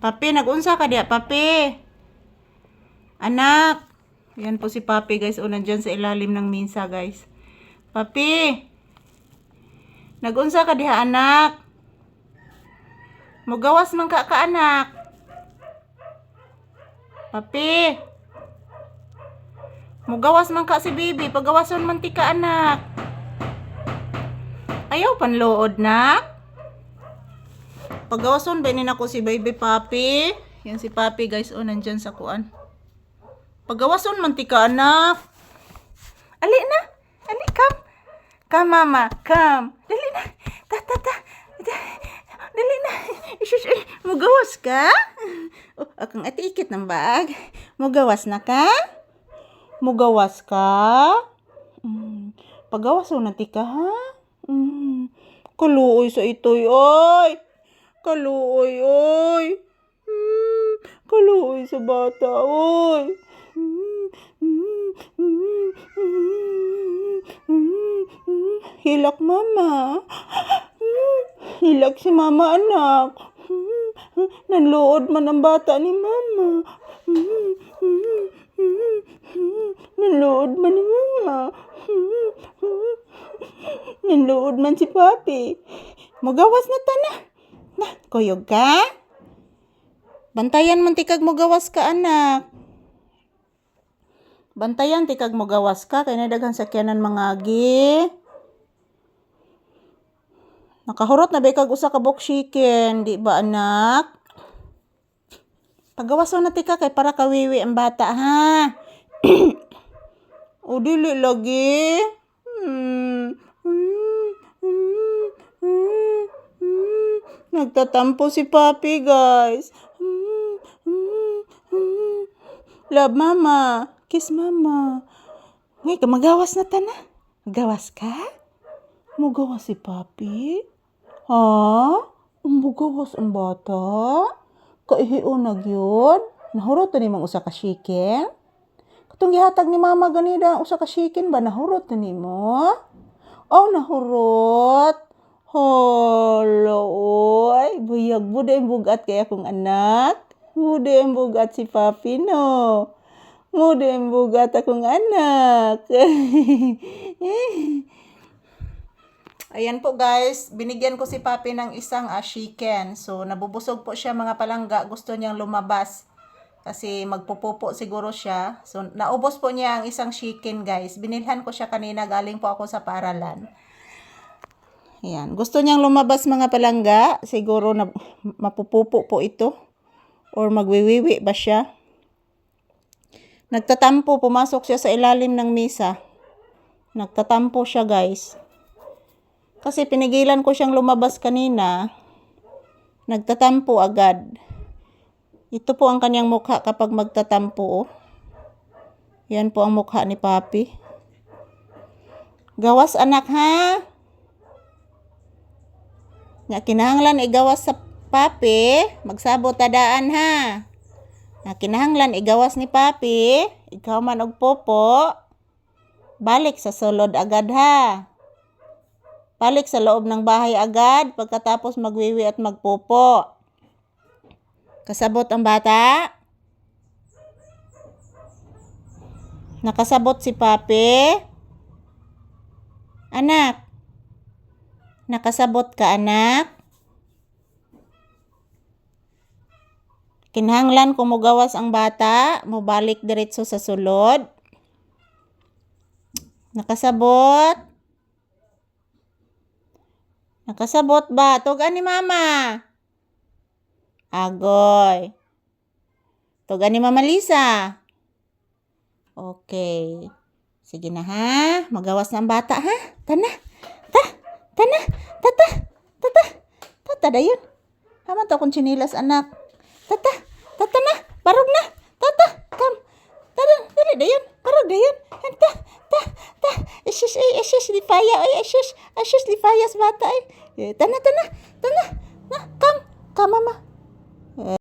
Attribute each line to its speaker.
Speaker 1: Papi, nag-unsa ka diya, Papi? Anak. Yan po si Papi, guys. O, nandyan sa ilalim ng minsa, guys. Papi. Nag-unsa ka diha, anak? Mugawas man ka, anak. Papi. Mugawas man ka si Bibi. Pagawason man ti ka, anak. Ayaw panlood, nak. Pagawason ba na ko si Baby Papi? Yan si Papi, guys. O, nandyan sa kuan. Pagawason man ti ka, anak. Ali na. Ali, come. Come, mama. Come. Dali na. Dali na. Isus, mugawas ka? Oh, akong atiikit ng bag. Mugawas na ka? Mugawas ka? Pagawason na ti ka, ha? Kaluoy sa itoy, oy. Kaluoy, oy. Kaluoy sa bata, oy. Hilak, mama. Hilak si mama, anak. Nanluod man ang bata ni mama. Nanluod man ni mama. Nanluod man si Papi. Mugawas na ta na. Na, kuyog ka? Bantayan man tikag mugawas ka, anak. Bantayan tikag mugawas ka. Kaya nadaghan sakyanan mga agi. Nakahurot na ba kag usa ka buok chicken, di ba, anak? Pagawason na tika kay para kawiwi ang bata, ha? O dili lagi. Nagtatampo si Papi, guys. Love, mama. Kiss, mama. Ngay, magawas na ta na. Magawas ka? Mugawas si Papi? Ha? Umugawas ang bata? Kaihiyo na gyud? Nahurot na ni mang usa ka chicken? Katong gihatag ni mama ganida usa ka chicken ba nahurot na nimo? Oh, nahurot. Hala, oy. Buyag buday bugat kay akong anak. Buday bugat si Papi, no? Buday bugat akong anak. Ayan po, guys, binigyan ko si Papi ng isang chicken. So, nabubusog po siya mga palangga. Gusto niyang lumabas. Kasi magpupupo siguro siya. So, naubos po niya ang isang chicken, guys. Binilhan ko siya kanina. Galing po ako sa paaralan. Ayan. Gusto niyang lumabas mga palangga. Siguro na mapupupo po ito. Or magwiwiwi ba siya. Nagtatampo. Pumasok siya sa ilalim ng mesa. Nagtatampo siya, guys. Kasi pinigilan ko siyang lumabas kanina, nagtatampo agad. Ito po ang kanyang mukha kapag magtatampo. Yan po ang mukha ni Papi. Gawas, anak, ha? Nga kinahanglan igawas sa Papi, magsabot tadaan, ha? Nga kinahanglan igawas ni Papi, ikaw man og popo, balik sa sulod agad, ha? Balik sa loob ng bahay agad pagkatapos magwiwi at magpupo. Kasabot ang bata? Nakasabot si Papi? Anak? Nakasabot ka, anak? Kinahanglan kung mugawas ang bata, mubalik diretso sa sulod. Nakasabot? Nakasabot ba? Tugan ni mama. Agoy. Tugan ni mama Lisa. Okay. Sige na, ha? Magawas na ang bata, ha? Tana. Tana. Tata dayon. Haman to kung chinilas, anak. Tata na. Barog na. Tata. Come. Tara. Dali dayon. Barog dayon. Ta. Isus, lipaya. Isus, lipayas bata. Tana. Na, come, mama.